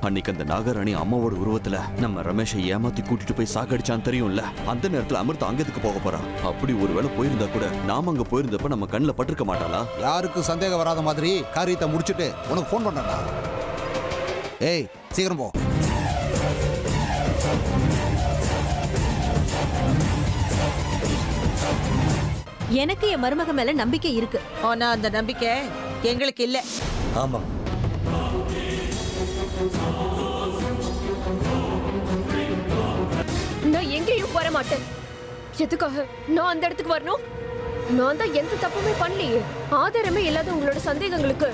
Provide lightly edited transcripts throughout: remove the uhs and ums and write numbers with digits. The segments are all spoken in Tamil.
அன்னைக்கு அந்த நாகராணி அம்மாவோட உருவத்துல நம்ம ரமேஷை ஏமாத்தி கூட்டிட்டு போய் சாகடிச்சான்னு தெரியும்ல. அந்த நேரத்துல அமிர்தா அங்கத்துக்கு போக போறா. அப்படி ஒருவேளை போயிருந்தா கூட நாம அங்க போயிருந்தப்ப நம்ம கண்ணில் பட்டிருக்க மாட்டாளா? யாருக்கு சந்தேகம் வராத மாதிரி காரியத்தை முடிச்சுட்டு உனக்கு ஃபோன் பண்றேன்டா. ஏய் சீக்கிரம் போ. எனக்கு என் மருமக மேல நம்பிக்கை இருக்கு. ஆனா அந்த நம்பிக்கை எங்களுக்கு இல்ல. ஆமா, நான் எங்கேயும் வர மாட்டேன். எதுக்காக நான் அந்த இடத்துக்கு வரணும்? நான் தான் எந்த தப்புமே பண்ணலையே. ஆதாரமே இல்லாத உங்களோட சந்தேகங்களுக்கு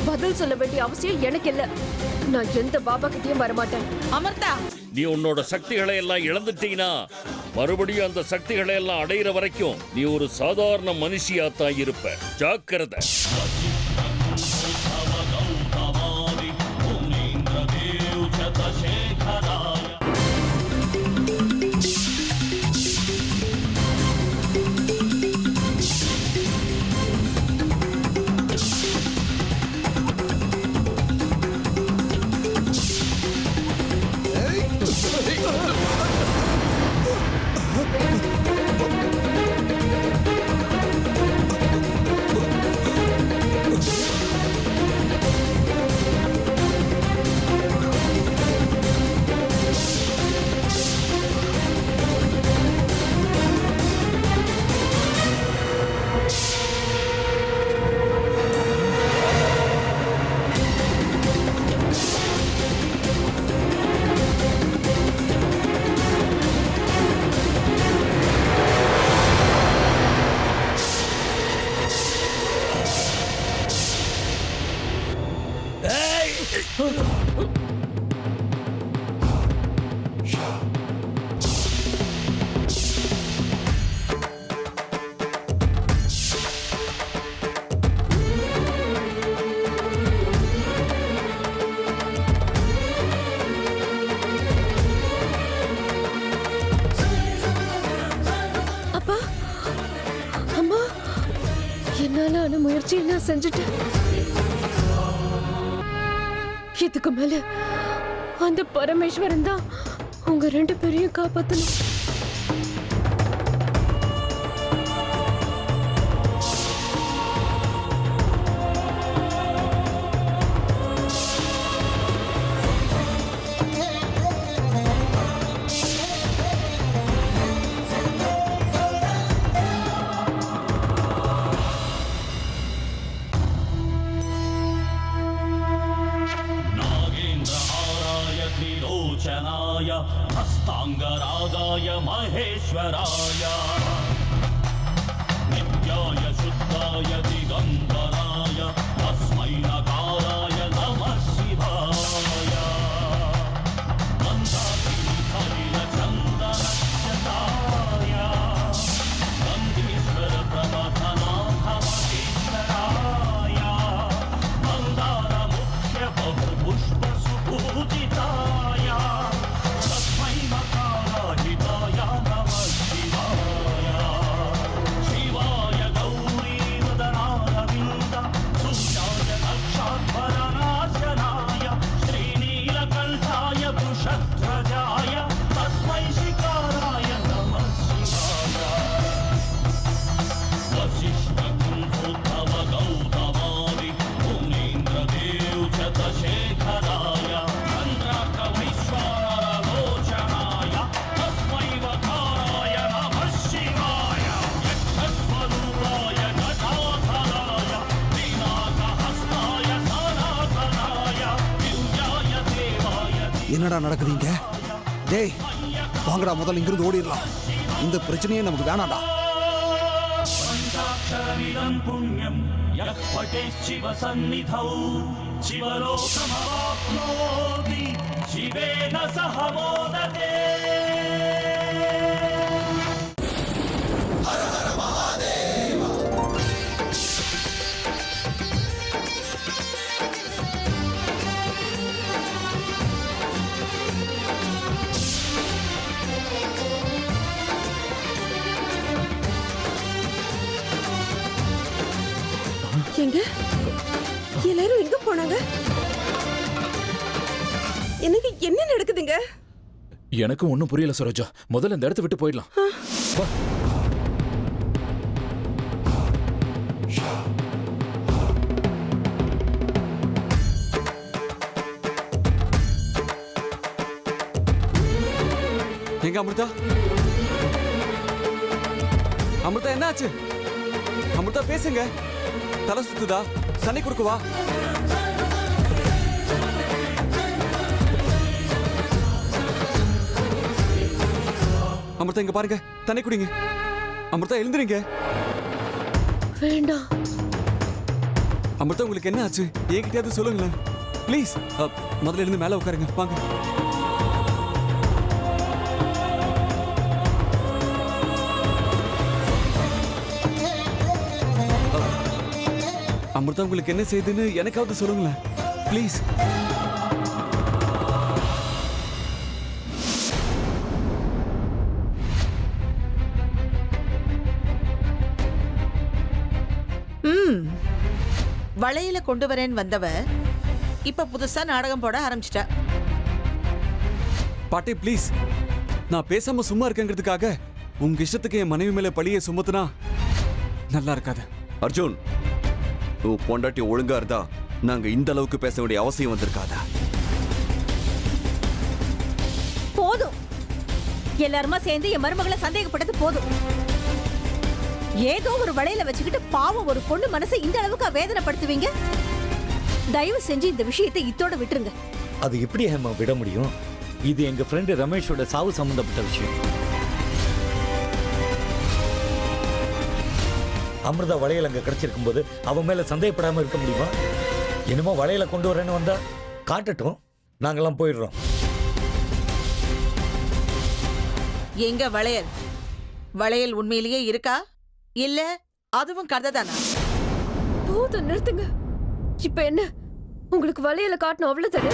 பதில் சொல்ல வேண்டிய அவசியம் எனக்கு இல்ல. நான் எந்த பாபா கிட்டயும் வரமாட்டேன். அமிர்தா, நீ உன்னோட சக்திகளை எல்லாம் இழந்துட்டீங்கன்னா மறுபடியும் அந்த சக்திகளை எல்லாம் அடையிற வரைக்கும் நீ ஒரு சாதாரண மனுஷியாத்தான் இருப்ப. ஜாக்கிரதை. அப்பா, அம்மா, என்னால முயற்சி நான் செஞ்சுட்டேன். இதுக்கு மேல அந்த பரமேஸ்வரன் தான் உங்க 2 பேரையும் காப்பாத்தணும். हस्तांगरागाय महेश्वराय नित्याय शुद्धाय दिगंबराय तस्मै नकाराय नमः शिवाय मंदाकिनी सलिल चंदनक्षताय गंधीश्वर प्रमथनाथमहेश्वराय मंदार मुख्य बहुपुष्प सुपूजिताय என்னடா நடக்குதுங்க? டேய் வாங்கடா, முதல்ல இங்கிருந்து ஓடிடலாம். இந்த பிரச்சனையே நமக்கு வேணாடா. पुण्यं यः पठेच्छिव सन्निधौ शिवलोकमवाप्नोति शिवेन सह मोदते। हर हर महादेव। எங்க எல்லாரும் எங்க போனாங்க? எனக்கு என்ன நடக்குதுங்க? எனக்கு ஒண்ணும் புரியல சரோஜா. முதல்ல இந்த இடத்தை விட்டு போயிடலாம். வா. எங்க அமிர்தா? அமிர்தா என்னாச்சு? அமிர்தா பேசுங்க. தலை சுத்துதா? தண்ணி குடுக்குவா? அமிர்தா இங்க பாருங்க, தண்ணி குடிங்க. அமிர்தா எழுந்துறீங்க. வேண்டாம். அமிர்தா உங்களுக்கு என்ன ஆச்சு? என்கிட்டயாவது சொல்லுங்களேன் ப்ளீஸ். முதல்ல இருந்து மேல உட்காருங்க வாங்க. அமிர்தா உங்களுக்கு என்ன செய்யுதுன்னு எனக்காவது சொல்லுங்களேன் ப்ளீஸ். வளையல கொண்டு வரேன்னு வந்தவ இப்ப புதுசா நாடகம் போட ஆரம்பிச்சிட்டா. பாட்டி ப்ளீஸ், நான் பேசாம சும்மா இருக்கேங்கிறதுக்காக உங்க இஷ்டத்துக்கு என் மனைவி மேல பழிய சுமத்துனா நல்லா இருக்காது. அர்ஜுன், உன் பொண்டாட்டி ஒழுங்கா இருந்தா நாங்க இந்த அளவுக்கு பேச வேண்டிய அவசியம் வந்திருக்காதா? போதும். எல்லாருமா சேர்ந்து என் மருமகளை சந்தேகப்பட்டது போதும். ஏதோ ஒரு வளையல வச்சுக்கிட்டு பாவம் ஒரு பொண்ணு மனசை இந்த அளவுக்கு வேதனைப்படுத்துவீங்க? தயவு செஞ்சு இந்த விஷயத்தை இத்தோட விட்டுருங்க. அது எப்படி ஹேமா விட முடியும்? இது எங்க ஃப்ரெண்டு ரமேஷோட சாவு சம்பந்தப்பட்ட விஷயம். அமிர்தா வளையல் அங்க கிடைச்சிருக்கும் போது அவன் மேல சந்தேகப்படாம இருக்க முடியுமா? என்னமோ வளையல கொண்டு வரேன்னு வந்தா காட்டட்டும், நாங்கெல்லாம் போயிடுறோம். எங்க வளையல்? வளையல் உண்மையிலேயே இருக்கா இல்ல அதுவும் கதை தானா? போதும், நிறுத்துங்க. இப்ப என்ன, உங்களுக்கு வளையல காட்டணும் அவ்வளவுதானே?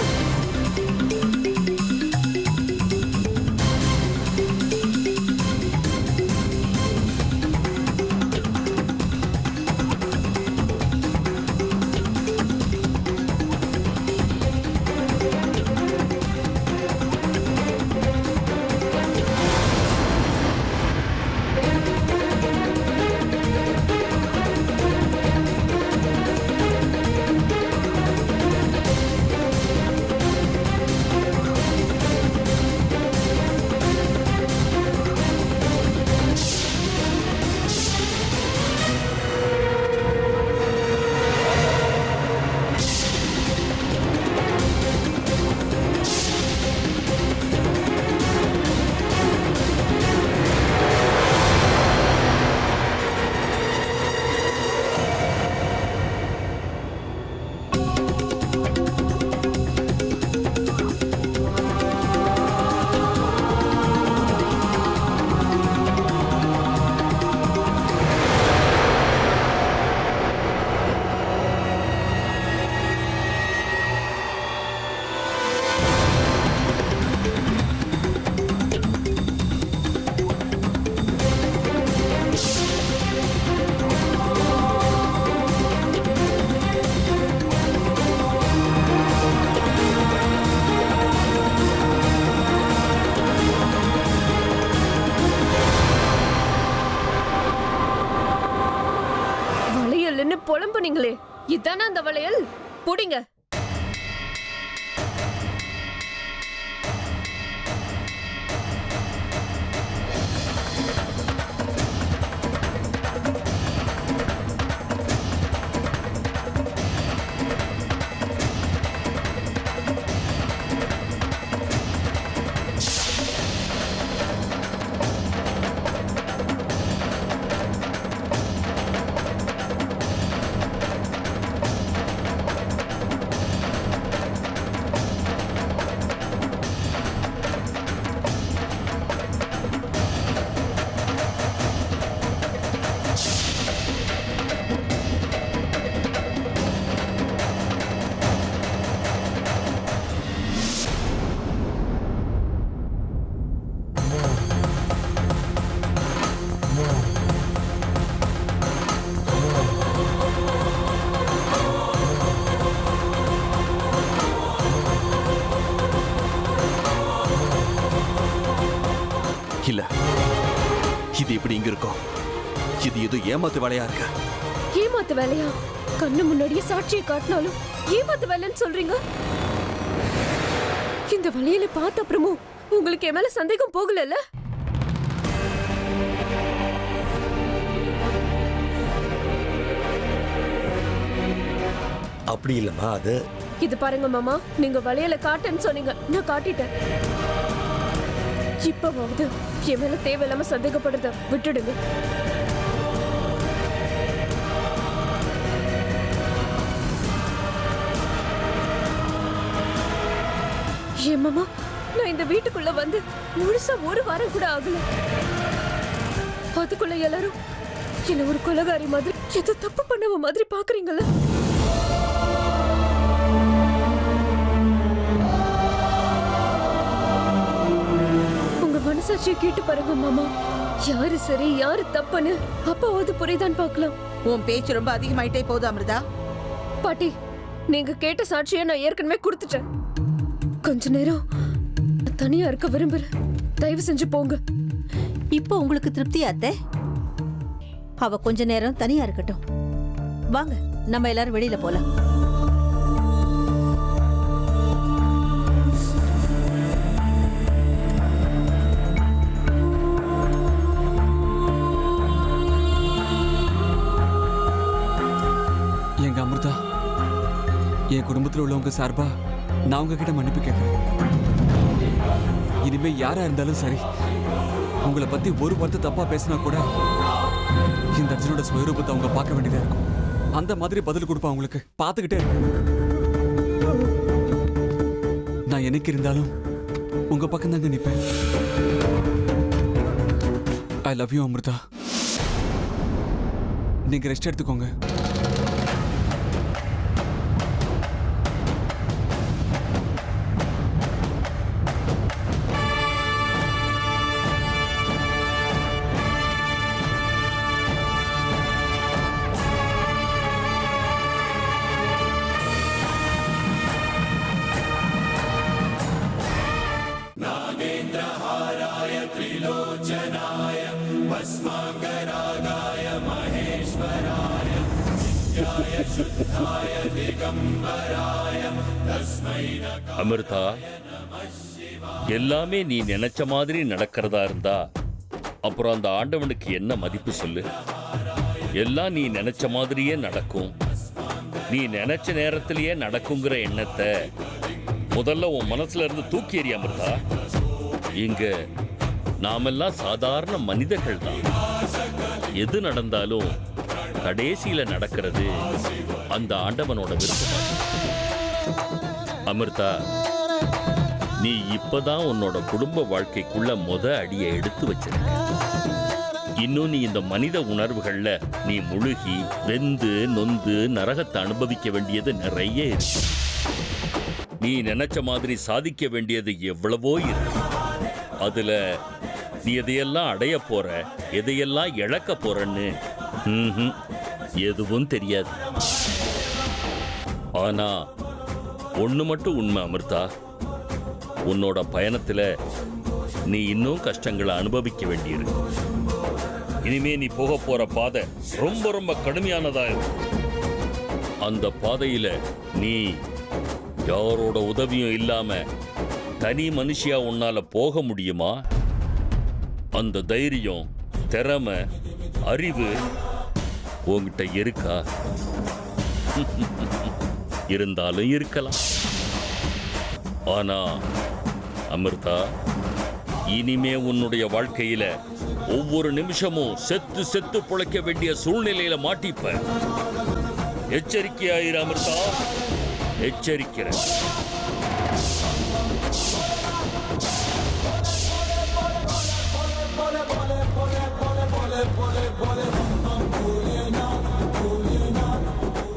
புலம்புனீங்களே, இதானே அந்த வளையல்? புடிங்க. இப்படி இங்க இருக்கோம். இது ஏதோ ஏமாத்து வேலையா இருக்கு. ஏமாத்து வேலையா? கண்ணு முன்னாடியே சாட்சியை காட்டினாலும் ஏமாத்து வேலைன்னு சொல்றீங்க. இந்த வழியில பார்த்த அப்புறமும் உங்களுக்கு என் மேல சந்தேகம் போகலல்ல? அப்படி இல்லம்மா, அது இது பாருங்க மாமா, நீங்க வளையல காட்டுன்னு சொன்னீங்க, நான் காட்டிட்டேன். இப்பவாவது என் மேல தேவையில்லாம சந்தேகப்படுறத விட்டுடுங்க. ஏன் மாமா, நான் இந்த வீட்டுக்குள்ள வந்து முழுசா ஒரு வாரம் கூட ஆகல. அதுக்குள்ள எல்லாரும் என்ன ஒரு கொலைகாரி மாதிரி, ஏதோ தப்பு பண்ணவ மாதிரி பாக்குறீங்களா? உங்க மனசாட்சியை கேட்டு பாருங்க மாமா, யாரு சரி யாரு தப்புன்னு அப்பாவது புரியுதான்னு பார்க்கலாம். உன் பேச்சு ரொம்ப அதிகமாயிட்டே போகுது அமிர்தா. பாட்டி, நீங்க கேட்ட சாட்சியை நான் ஏற்கனவே கொடுத்துட்டேன். கொஞ்ச நேரம் தனியா இருக்க விரும்புறேன், தயவு செஞ்சு போங்க. இப்போ உங்களுக்கு திருப்தியா அத்தை? அவ கொஞ்ச நேரம் தனியா இருக்கட்டும். வாங்க, நம்ம எல்லாரும் வெளியில போலாம். எங்க அமிர்தா, என் குடும்பத்தில் உள்ளவங்க சார்பா நான் உங்ககிட்ட மன்னிப்பு கேட்கிறேன். இனிமே யாரா இருந்தாலும் சரி, உங்களை பத்தி ஒரு வார்த்தை தப்பா பேசினா கூட இந்த அர்ஜுனோட ஸ்வரூபத்தை அவங்க பார்க்க வேண்டியதா இருக்கும். அந்த மாதிரி பதில் கொடுப்பா உங்களுக்கு. பார்த்துக்கிட்டே நான் என்னைக்கு இருந்தாலும் உங்க பக்கம் தாங்க நிற்பேன். I love you Amrita. நீங்க ரெஸ்ட் எடுத்துக்கோங்க. அமிர்தா, எல்லாமே நீ நினைச்ச மாதிரி நடக்கிறதா இருந்தா அப்புறம் அந்த ஆண்டவனுக்கு என்ன மதிப்பு சொல்லு? எல்லாம் நீ நினைச்ச மாதிரியே நடக்கும், நீ நினைச்ச நேரத்திலேயே நடக்குங்கிற எண்ணத்தை முதல்ல உன் மனசுல இருந்து தூக்கி எறிய அமிர்தா. இங்க நாமெல்லாம் சாதாரண மனிதர்கள் தான். எது நடந்தாலும் கடைசியில நடக்கிறது அந்த ஆண்டவனோட விருப்பம். அமிர்தா, நீ இப்பதான் உன்னோட குடும்ப வாழ்க்கைக்குள்ள அடியை எடுத்து வச்சிருக்க. இன்னும் நீ இந்த மனித உணர்வுகள்ல நீ முழுகி வெந்து நொந்து நரகத்தை அனுபவிக்க வேண்டியது நிறைய இருக்கு. நீ நினைச்ச மாதிரி சாதிக்க வேண்டியது எவ்வளவோ இருக்கு. அதுல நீ எதையெல்லாம் அடைய போற, எதையெல்லாம் இழக்க போறன்னு எதுவும் தெரியாது. ஆனா ஒண்ணு மட்டும் உண்மை அமிர்தா, உன்னோட பயணத்துல நீ இன்னும் கஷ்டங்களை அனுபவிக்க வேண்டியிருக்கு. இனிமே நீ போக போற பாதை ரொம்ப ரொம்ப கடுமையானதா இருக்கும். அந்த பாதையில நீ யாரோட உதவியும் இல்லாம தனி மனுஷியா உன்னால போக முடியுமா? அந்த தைரியம், திறமை, அறிவு உன்கிட்ட இருக்கா? இருந்தாலும் இருக்கலாம். ஆனா அமிர்தா, இனிமே உன்னுடைய வாழ்க்கையில ஒவ்வொரு நிமிஷமும் செத்து செத்து பிழைக்க வேண்டிய சூழ்நிலையில மாட்டிப்ப. எச்சரிக்கையாயிரு அமிர்தா, எச்சரிக்கிறேன்.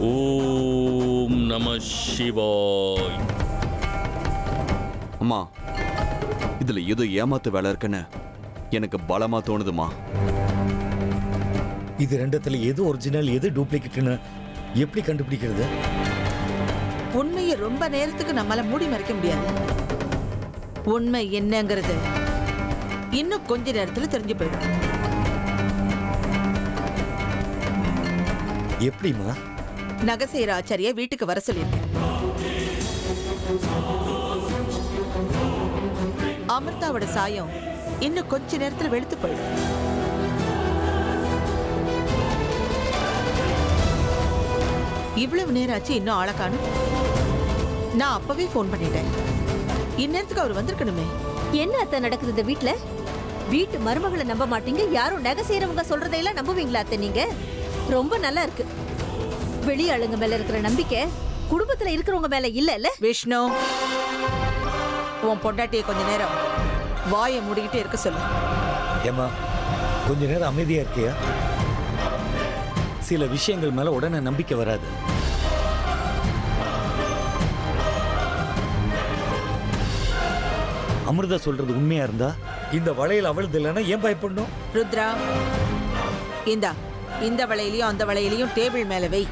ஓம் நம சிவாய். அம்மா, இதுல ஏதோ ஏமாத்து வேலை இருக்குன்னு எனக்கு பலமா தோணுதுமா. இது ரெண்டத்துல எது ஒரிஜினல் எது டூப்ளிகேட்னு எப்படி கண்டுபிடிக்கிறது? உண்மையை ரொம்ப நேரத்துக்கு நம்மளால மூடி மறைக்க முடியாது. உண்மை என்னங்கிறது இன்னும் கொஞ்ச நேரத்துல தெரிஞ்சு போயிடும். எப்படிம்மா? நகை செய்யற ஆச்சாரிய வீட்டுக்கு வர சொல்லியிருக்கேன். அமிர்தாவோட சாயம் இன்னும் கொஞ்ச நேரத்துல வெளுத்து போயிடும். இவ்வளவு நேரம் ஆச்சு, இன்னும் ஆளை காணும். நான் அப்பவே போன் பண்ணிட்டேன். இந்நேரத்துக்கு அவர் வந்திருக்கணுமே. என்ன அத்தை நடக்குது இந்த வீட்ல? வீட்டு மருமகளை நம்ப மாட்டீங்க, யாரும் நகை செய்யறவங்க சொல்றதையெல்லாம் நம்புவீங்களா அத்தை நீங்க? ரொம்ப நல்லா இருக்கு. வெளி ஆளுங்க மேல இருக்கிற நம்பிக்கை குடும்பத்துல இருக்கிறவங்க மேல இல்ல. விஷ்ணு, உன் பொண்டாட்டியை கொஞ்ச நேரம் வாயை மூடிக்கிட்டு இருக்க சொல்லு. ஏமா கொஞ்ச நேரம் அமைதியா இருக்கியா? சில விஷயங்கள் மேல உடனே நம்பிக்கை வராது. அமிர்தா சொல்றது உண்மையா இருந்தா இந்த வளையல் அவளுது இல்லைன்னா ஏன் பயப்படணும்? ருத்ரா, இந்த வளையலையும் அந்த வளையலையும் டேபிள் மேல வை.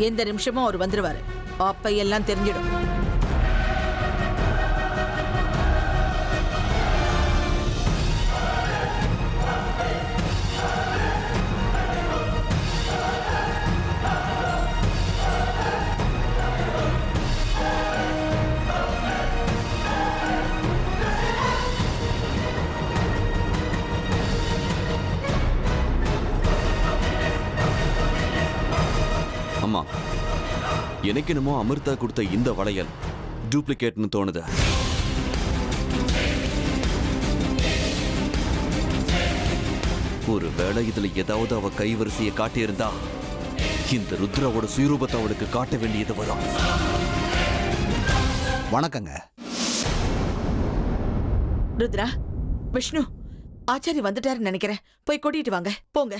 எந்த நிமிஷமும் அவர் வந்துருவாரு. அப்ப எல்லாம் தெரிஞ்சிடும். அம்மா, எனக்கு என்னமோ அமிர்தா கொடுத்த இந்த வளையல் டூப்ளிகேட்னு தோணுது. ஒரு வேளை இதுல ஏதாவது அவ கைவரிசையை காட்டியிருந்தா இந்த ருத்ராவோட சுயரூபத்தை அவளுக்கு காட்ட வேண்டியது வரும். வணக்கங்க. ருத்ரா, விஷ்ணு, ஆச்சாரி வந்துட்டாருன்னு நினைக்கிறேன். போய் கூட்டிட்டு வாங்க, போங்க.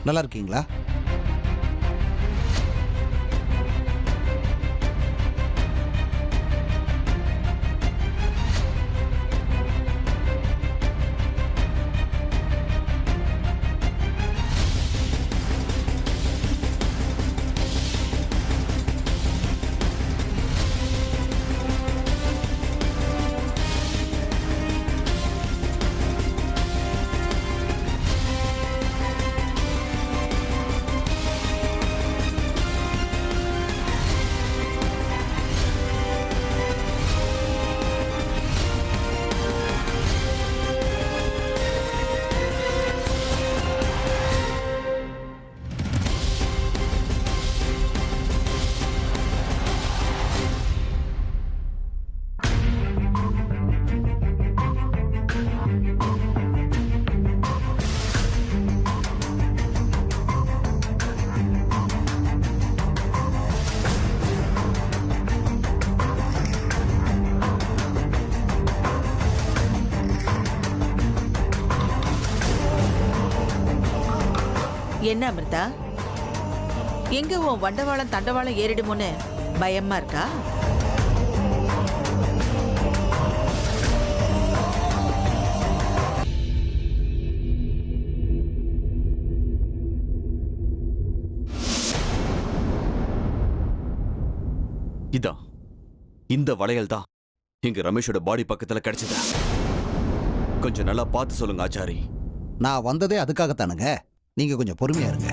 நல்லா இருக்கீங்களா? என்ன அமிர்தா, எங்க உன் வண்டவாளம் தண்டவாளம் ஏறிடுமோன்னு பயமா இருக்கா? இதான் இந்த வளையல் தான் எங்க ரமேஷோட பாடி பக்கத்துல கிடைச்சது. கொஞ்சம் நல்லா பார்த்து சொல்லுங்க ஆச்சாரி. நான் வந்ததே அதுக்காகத்தானுங்க. நீங்க கொஞ்சம் பொறுமையா இருங்க.